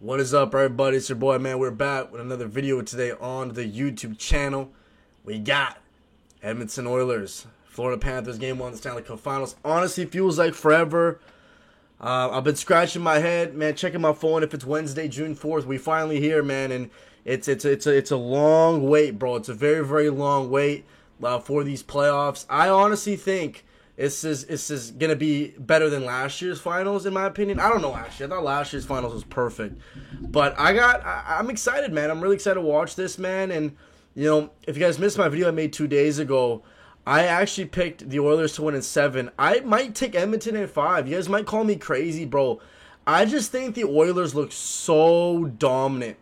What is up, everybody? It's your boy, man. We're back with another video today on the YouTube channel. We got Edmonton Oilers, Florida Panthers, Game 1 of the Stanley Cup Finals. Honestly, feels like forever. I've been scratching my head, man, checking my phone. If it's Wednesday, June 4th, we finally here, man, and it's a long wait, bro. It's a very, very long wait for these playoffs. I honestly think this is gonna be better than last year's finals, in my opinion. I don't know, actually. I thought last year's finals was perfect, but I'm excited, man. I'm really excited to watch this, man. And you know, if you guys missed my video I made 2 days ago, I actually picked the Oilers to win in 7. I might take Edmonton in 5. You guys might call me crazy, bro. I just think the Oilers look so dominant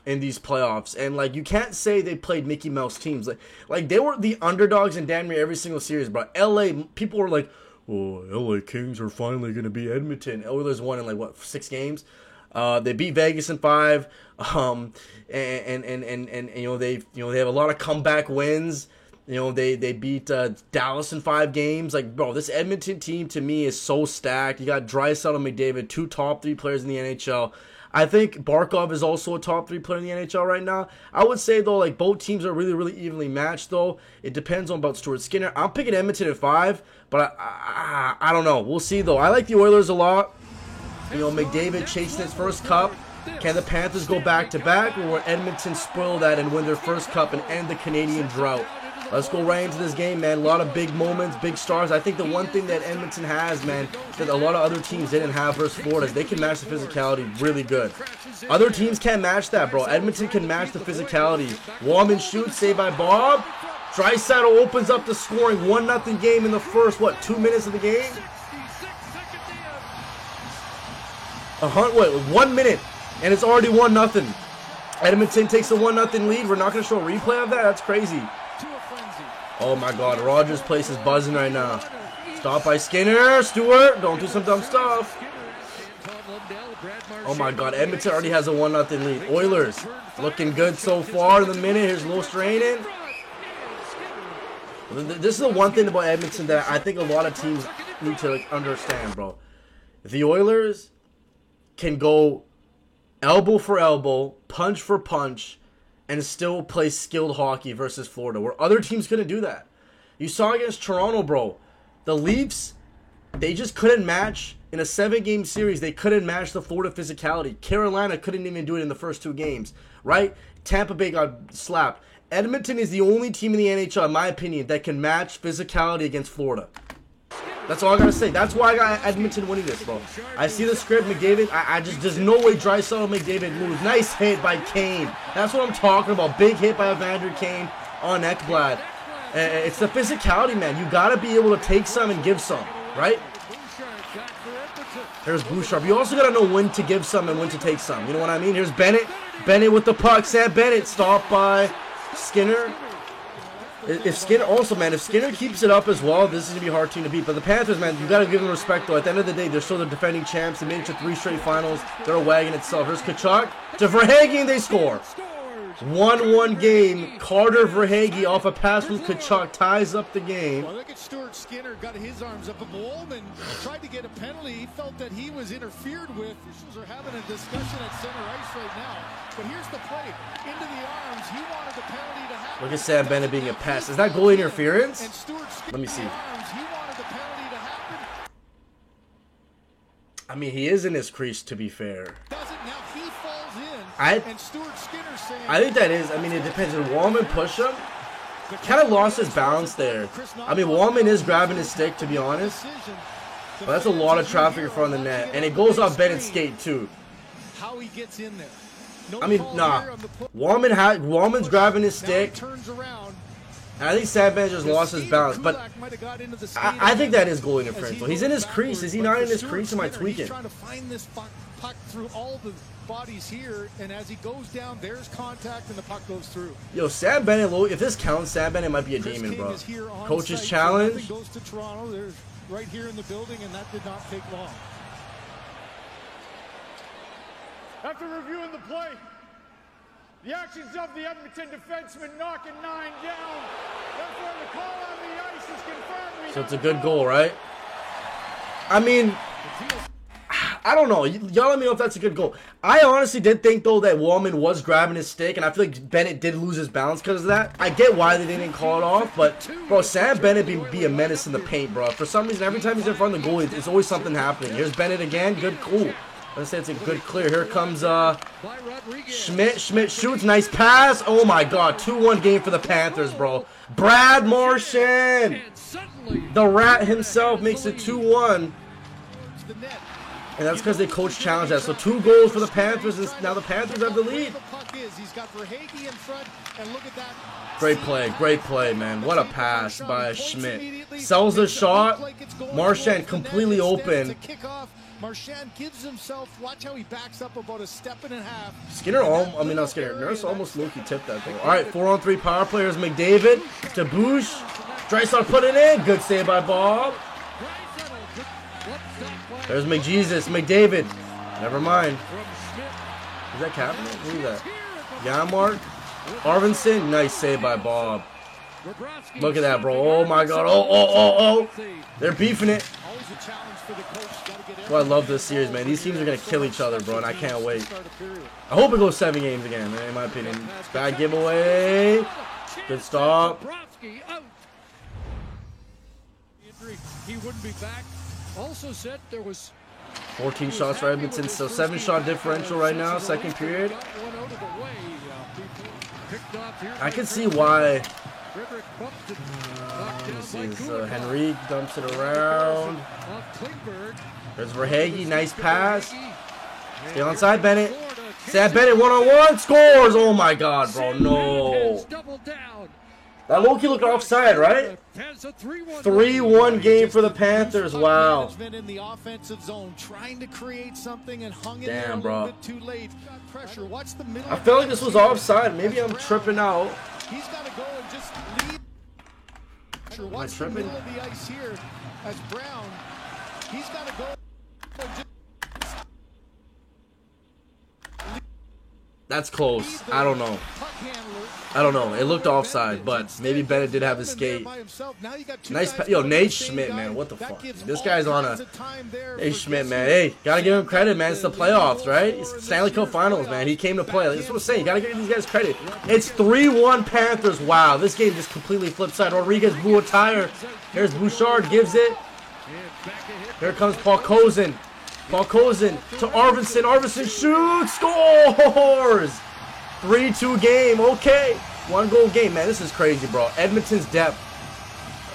in these playoffs, and like, you can't say they played Mickey Mouse teams. Like they were the underdogs in damn near every single series, bro. LA, people were like, oh, LA Kings are finally gonna beat Edmonton. Oilers won in like what, 6 games. They beat Vegas in 5. And you know, they have a lot of comeback wins. You know, they beat Dallas in 5 games. Like, bro, this Edmonton team to me is so stacked. You got Draisaitl and McDavid, 2 top 3 players in the NHL. I think Barkov is also a top 3 player in the NHL right now. I would say, though, like, both teams are really, really evenly matched, though. It depends on about Stuart Skinner. I'm picking Edmonton at 5, but I don't know. We'll see, though. I like the Oilers a lot. You know, McDavid chasing his first cup. Can the Panthers go back-to-back, or will Edmonton spoil that and win their first cup and end the Canadian drought? Let's go right into this game, man. A lot of big moments, big stars. I think the one thing that Edmonton has, man, that a lot of other teams didn't have versus Florida, is they can match the physicality really good. Other teams can't match that, bro. Edmonton can match the physicality. Walman shoots, saved by Bob. Draisaitl opens up the scoring. 1-0 game in the first, what, 2 minutes of the game? 1 minute, and it's already 1-0. Edmonton takes a 1-0 lead. We're not going to show a replay of that? That's crazy. Oh my God, Rogers' place is buzzing right now. Stop by Skinner. Stewart, don't do some dumb stuff. Oh my God, Edmonton already has a 1-0 lead. Oilers looking good so far in the minute. Here's Low straining. This is the one thing about Edmonton that I think a lot of teams need to understand, bro. The Oilers can go elbow for elbow, punch for punch, and still play skilled hockey versus Florida, where other teams couldn't do that. You saw against Toronto, bro. The Leafs, they just couldn't match. In a 7-game series, they couldn't match the Florida physicality. Carolina couldn't even do it in the first 2 games, right? Tampa Bay got slapped. Edmonton is the only team in the NHL, in my opinion, that can match physicality against Florida. That's all I gotta say. That's why I got Edmonton winning this, bro. I see the script, McDavid. There's no way Draisaitl McDavid moves. Nice hit by Kane. That's what I'm talking about. Big hit by Evander Kane on Ekblad. It's the physicality, man. You gotta be able to take some and give some, right? Here's Bouchard. You also gotta know when to give some and when to take some. You know what I mean? Here's Bennett. Bennett with the puck. Sam Bennett stopped by Skinner. If Skinner keeps it up as well, this is going to be a hard team to beat. But the Panthers, man, you got to give them respect, though. At the end of the day, they're still the defending champs. They made it to 3 straight finals. They're a wagon itself. Here's Tkachuk to Verhaeghe, and they score. 1-1 game. Carter Verhaeghe off a pass from Tkachuk ties up the game. Well, look at Stuart Skinner, got his arms up. Walman tried to get a penalty. He felt that he was interfered with. Officials are having a discussion at center ice right now. But here's the play. Into the arms. He wanted the penalty to happen. Look at Sam Bennett being a pass. Is that goal interference? Let me see. He wanted the penalty to happen. I mean, he is in his crease, to be fair. Doesn't now. He falls in. And Stuart Skinner saying, I think that is. I mean, it depends. Did Walman push him? Kind of lost his balance there. I mean, Walman is grabbing his stick, to be honest. But that's a lot of traffic in front of the net. And it goes off Bennett's skate, too. How he gets in there. I mean, nah. Walman's grabbing his stick. And I think Sam Bennett just lost his balance. But I think that is goal interference. He's in his crease. Is he not in his crease? Am I tweaking? Trying to find this puck through all the bodies here, and as he goes down, there's contact, and the puck goes through. Yo, Sam Bennett, if this counts, Sam Bennett might be a demon, bro. Coach's challenge. Goes to Toronto. They're right here in the building, and that did not take long. After reviewing the play, the actions of the Edmonton defenseman knocking 9 down. Therefore, the call on the ice is confirmed. So it's a good goal, right? I mean, I don't know. Y'all let me know if that's a good goal. I honestly did think, though, that Wallman was grabbing his stick, and I feel like Bennett did lose his balance because of that. I get why they didn't call it off, but, bro, Sam Bennett be a menace in the paint, bro. For some reason, every time he's in front of the goal, it's always something happening. Here's Bennett again. Good, cool. Let's say it's a good clear. Here comes Schmidt. Schmidt shoots. Nice pass. Oh, my God. 2-1 game for the Panthers, bro. Brad Marchand, the rat himself, makes it 2-1. And that's because they coach challenge that. So 2 goals for the Panthers, and now the Panthers have the lead. Great play, man. What a pass by Schmidt. Sells the shot. Marchand completely open. Marchand gives himself, watch how he backs up about a step and a half. Nurse almost low-key tipped that thing. All right, 4-on-3 power players. McDavid to Boosh. Draisaitl put it in. Good save by Bob. There's McJesus. McDavid. Never mind. Is that Kapanen? Who is that? Janmark. Arvidsson. Nice save by Bob. Look at that, bro. Oh, my God. Oh. They're beefing it. Well, I love this series, man. These teams are going to kill each other, bro, and I can't wait. I hope it goes 7 games again, man, in my opinion. Bad giveaway. Good stop. He wouldn't be back. Also said there was 14 shots for Edmonton, so 7-shot differential right now, second period. I can see why. Let me see this. Henrique dumps it around. There's Verhaeghe, nice pass. Stay onside, Bennett. Sam Bennett, 1-on-1, scores! Oh my God, bro, no. That low-key looked offside, right? 3-1 game for the Panthers. Wow. Damn, bro. I felt like this was offside. Maybe I'm tripping out. He's got to go and just lead. Am I tripping? The ice here as Brown. He's got to go. That's close. I don't know. It looked offside, but maybe Bennett did have his skate. Nice. Yo, Nate Schmidt, man. What the fuck? This guy's on a... Nate Schmidt, man. Hey, gotta give him credit, man. It's the playoffs, right? It's Stanley Cup Finals, man. He came to play. That's what I'm saying. You gotta give these guys credit. It's 3-1 Panthers. Wow, this game just completely flipped side. Rodriguez blew a tire. Here's Bouchard. Gives it. Here comes Paul Kozin. Paul Kozin to Arvidsson. Arvidsson shoots. Scores! 3-2 game. Okay. 1-goal game. Man, this is crazy, bro. Edmonton's depth.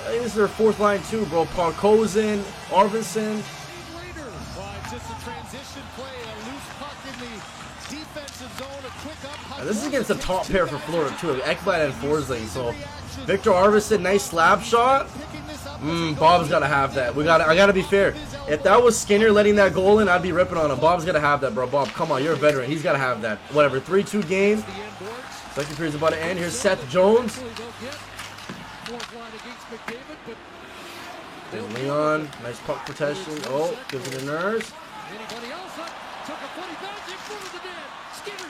I think this is their 4th line, too, bro. Paul Kozin, Arvidsson. Just a transition play, a loose puck in the defensive zone, a quick up. Now, this is against the top pair for Florida, too. Ekblad and Forsling. So, Victor Arvidsson, nice slap shot. Bob's got to have that. I got to be fair. If that was Skinner letting that goal in, I'd be ripping on him. Bob's got to have that, bro. Bob, come on. You're a veteran. He's got to have that. Whatever. 3-2 game. Second period's about to end. Here's Seth Jones. There's Leon. Nice puck protection. Oh, gives it a Nurse.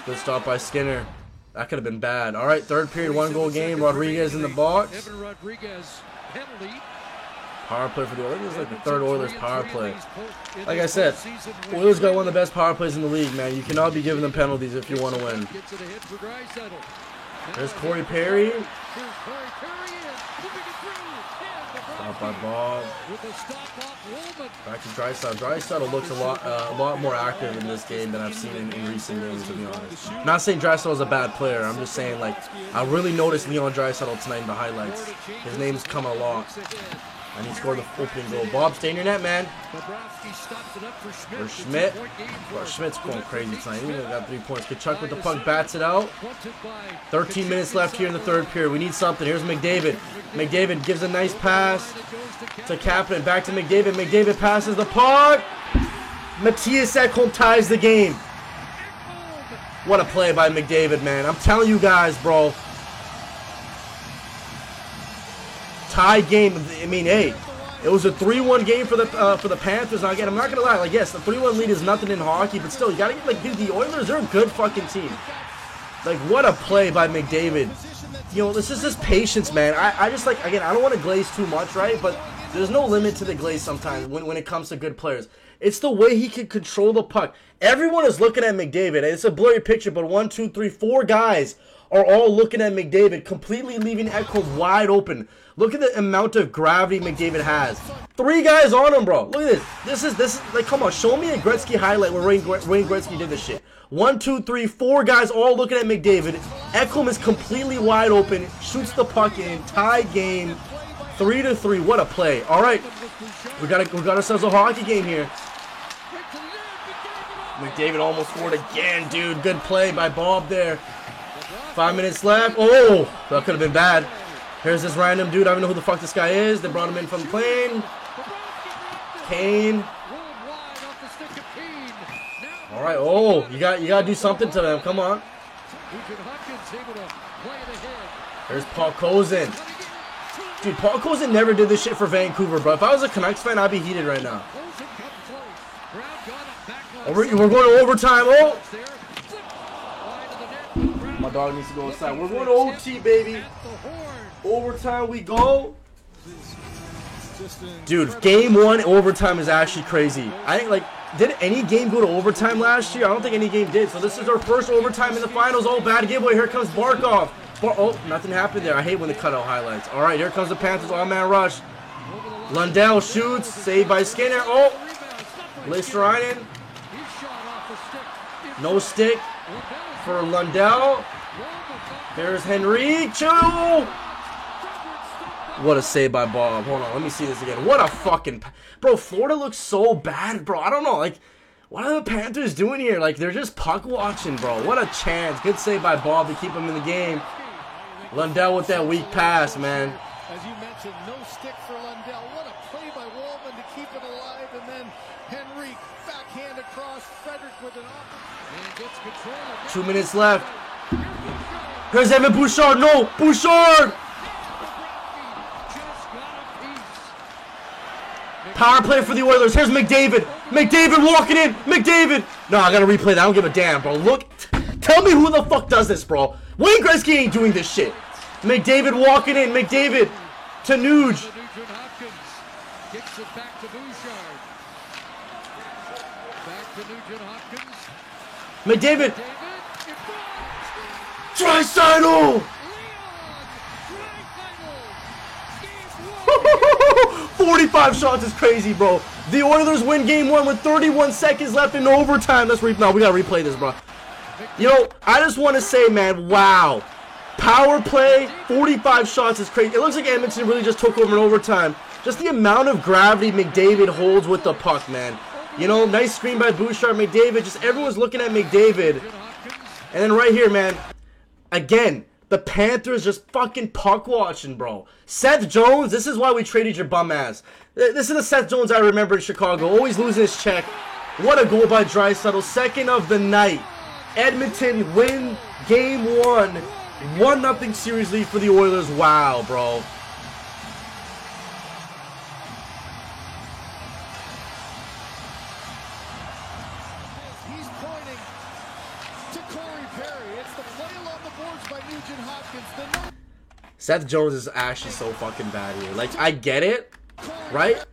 Good stop by Skinner. That could have been bad. All right, third period, 1-goal game. Rodriguez in the box. Power play for the Oilers. This is like the 3rd Oilers power play. Like I said, Oilers got one of the best power plays in the league, man. You cannot be giving them penalties if you want to win. There's Corey Perry. Stop by Bob. Back to Draisaitl. Draisaitl looks a lot more active in this game than I've seen in recent games, to be honest. I'm not saying Draisaitl is a bad player. I'm just saying, like, I really noticed Leon Draisaitl tonight in the highlights. His name's come a lot. And he scored the opening goal. Bob, stay in your net, man. For Schmidt. Well, Schmidt's going crazy tonight. He only got 3 points. Kachuk with the puck, bats it out. 13 minutes left here in the third period. We need something. Here's McDavid. McDavid gives a nice pass to Kapanen. Back to McDavid. McDavid passes the puck. Matthias Ekholm ties the game. What a play by McDavid, man. I'm telling you guys, bro. Tie game. I mean, hey, it was a 3-1 game for the Panthers. Now, again, I'm not gonna lie. Like, yes, the 3-1 lead is nothing in hockey, but still, you gotta get, like, dude, the Oilers, they're a good fucking team. Like, what a play by McDavid. You know, this is just patience, man. I just, like, again, I don't want to glaze too much, right? But there's no limit to the glaze sometimes when it comes to good players. It's the way he can control the puck. Everyone is looking at McDavid. It's a blurry picture, but 1, 2, 3, 4 guys are all looking at McDavid, completely leaving Ekholm wide open. Look at the amount of gravity McDavid has. 3 guys on him, bro. Look at this. This is like, come on, show me a Gretzky highlight where Wayne Gretzky did this shit. 1, 2, 3, 4 guys all looking at McDavid. Ekholm is completely wide open, shoots the puck in, tie game, 3-3. What a play! All right, we got ourselves a hockey game here. McDavid almost scored again, dude. Good play by Bob there. 5 minutes left. Oh, that could have been bad. Here's this random dude. I don't know who the fuck this guy is. They brought him in from the plane. Kane. All right. Oh, you got to do something to them. Come on. There's Paul Kozin. Dude, Paul Kozin never did this shit for Vancouver, bro. If I was a Canucks fan, I'd be heated right now. We're going to overtime. Oh! My dog needs to go inside. We're going to OT, baby. Overtime we go. Dude, game 1 overtime is actually crazy. I think, like, did any game go to overtime last year? I don't think any game did. So this is our first overtime in the finals. Oh, bad giveaway. Here comes Barkov. Oh, nothing happened there. I hate when they cut out highlights. All right, here comes the Panthers. All-man rush. Lundell shoots. Saved by Skinner. Oh, Listerainen. No stick for Lundell. There's Henrique. What a save by Bob. Hold on, let me see this again. What a fucking... Bro, Florida looks so bad, bro. I don't know, like, what are the Panthers doing here? Like, they're just puck watching, bro. What a chance. Good save by Bob to keep him in the game. Lundell with that weak pass, man. As you mentioned, no stick for Lundell. What a play by Wallman to keep it alive. And then Henrique, backhand across. Frederick with an offer. 2 minutes left. Here's Evan Bouchard. No, Bouchard! Power play for the Oilers. Here's McDavid. McDavid walking in. McDavid. No, I gotta replay that. I don't give a damn, bro. Look. Tell me who the fuck does this, bro. Wayne Gretzky ain't doing this shit. McDavid walking in. McDavid to Nuge. McDavid. Draisaitl. 45 shots is crazy, bro. The Oilers win game 1 with 31 seconds left in overtime. Let's no, we gotta replay this, bro. You know, I just want to say, man, wow. Power play, 45 shots is crazy. It looks like Edmonton really just took over in overtime. Just the amount of gravity McDavid holds with the puck, man. You know, nice screen by Bouchard. McDavid, just everyone's looking at McDavid. And then right here, man, again, the Panthers just fucking puck watching, bro. Seth Jones, this is why we traded your bum ass. This is the Seth Jones I remember in Chicago. Always losing his check. What a goal by Draisaitl. Second of the night. Edmonton win game 1. 1-0 series lead for the Oilers. Wow, bro. He's pointing to Corey Perry. It's the play along the boards by Nugent Hopkins. Seth Jones is actually so fucking bad here. Like, I get it, right?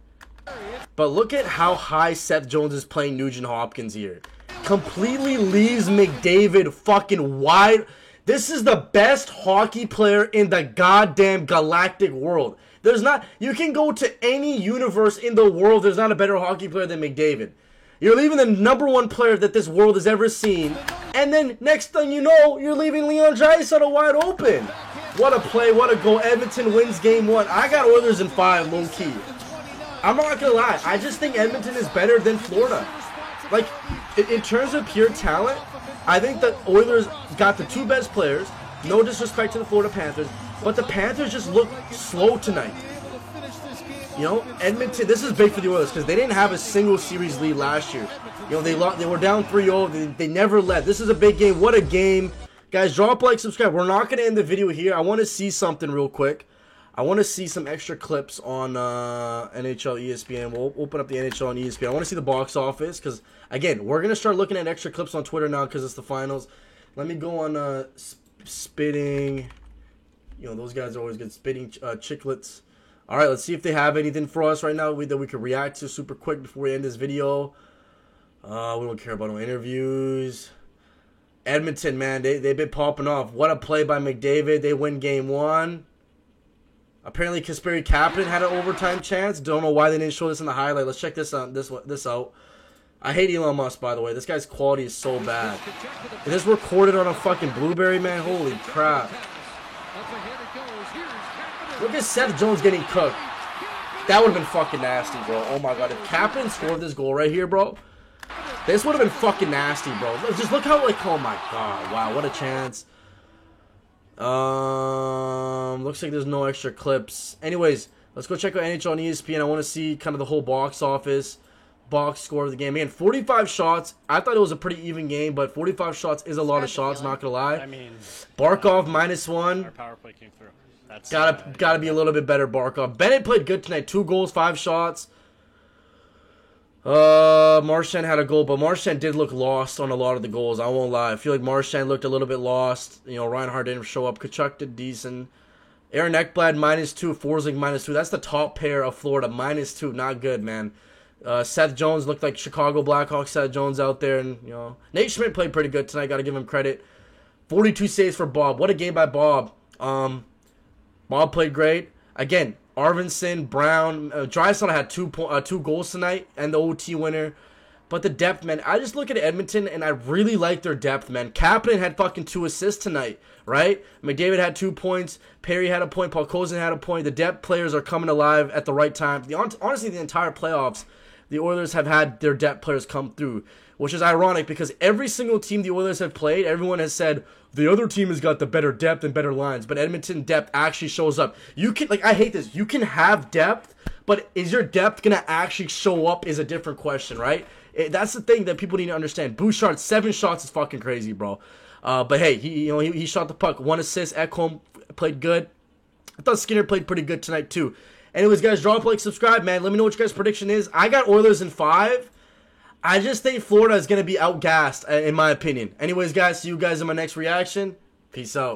But look at how high Seth Jones is playing Nugent Hopkins here. Completely leaves McDavid fucking wide. This is the best hockey player in the goddamn galactic world. There's not... You can go to any universe in the world. There's not a better hockey player than McDavid. You're leaving the #1 player that this world has ever seen. And then, next thing you know, you're leaving Leon Draisaitl wide open. What a play, what a goal. Edmonton wins game 1. I got Oilers in 5, low-key. I'm not going to lie. I just think Edmonton is better than Florida. Like, in terms of pure talent, I think the Oilers got the 2 best players. No disrespect to the Florida Panthers. But the Panthers just look slow tonight. You know, Edmonton, this is big for the Oilers because they didn't have a single series lead last year. You know, they were down 3-0. They never led. This is a big game. What a game. Guys, drop a like, subscribe. We're not going to end the video here. I want to see something real quick. I want to see some extra clips on NHL ESPN. We'll open up the NHL on ESPN. I want to see the box office because, again, we're going to start looking at extra clips on Twitter now because it's the finals. Let me go on Spitting. You know, those guys are always good. Spitting Chicklets. All right, let's see if they have anything for us right now that we could react to super quick before we end this video. We don't care about no interviews. Edmonton, man, they've been popping off. What a play by McDavid. They win game 1. Apparently, Kasperi Kapanen had an overtime chance. Don't know why they didn't show this in the highlight. Let's check this out. I hate Elon Musk, by the way. This guy's quality is so bad. Is this recorded on a fucking Blueberry, man? Holy crap. Look at Seth Jones getting cooked. That would have been fucking nasty, bro. Oh my god. If Kapanen scored this goal right here, bro, this would have been fucking nasty, bro. Just look how, like, oh my god. Wow, what a chance. Looks like there's no extra clips. Anyways, let's go check out NHL on ESPN. I want to see kind of the whole box score of the game. Man, 45 shots. I thought it was a pretty even game, but 45 shots is a lot of shots, not gonna lie. I mean, Barkov -1. our power play came through. That's Gotta be a little bit better, Barkov. Bennett played good tonight. 2 goals, 5 shots. Marchand had a goal, but Marchand did look lost on a lot of the goals. I won't lie. I feel like Marchand looked a little bit lost. You know, Reinhart didn't show up. Kachuk did decent. Aaron Ekblad -2. Forsling -2. That's the top pair of Florida. -2. Not good, man. Seth Jones looked like Chicago Blackhawks Seth Jones out there. And, you know, Nate Schmidt played pretty good tonight. Got to give him credit. 42 saves for Bob. What a game by Bob. Bob played great. Again, Arvidsson, Brown, Draisaitl had 2 goals tonight and the OT winner. But the depth, man, I just look at Edmonton and I really like their depth, man. Kapanen had fucking 2 assists tonight, right? McDavid had 2 points. Perry had a point. Paul Kozin had a point. The depth players are coming alive at the right time. Honestly, the entire playoffs, the Oilers have had their depth players come through, which is ironic because every single team the Oilers have played, everyone has said the other team has got the better depth and better lines, but Edmonton depth actually shows up. You can, like, I hate this. You can have depth, but is your depth gonna actually show up is a different question, right? That's the thing that people need to understand. Bouchard, 7 shots is fucking crazy, bro. But hey, he shot the puck. 1 assist. Ekholm played good. I thought Skinner played pretty good tonight too. Anyways, guys, drop a like, subscribe, man. Let me know what your guys' prediction is. I got Oilers in 5. I just think Florida is going to be outgassed, in my opinion. Anyways, guys, see you guys in my next reaction. Peace out.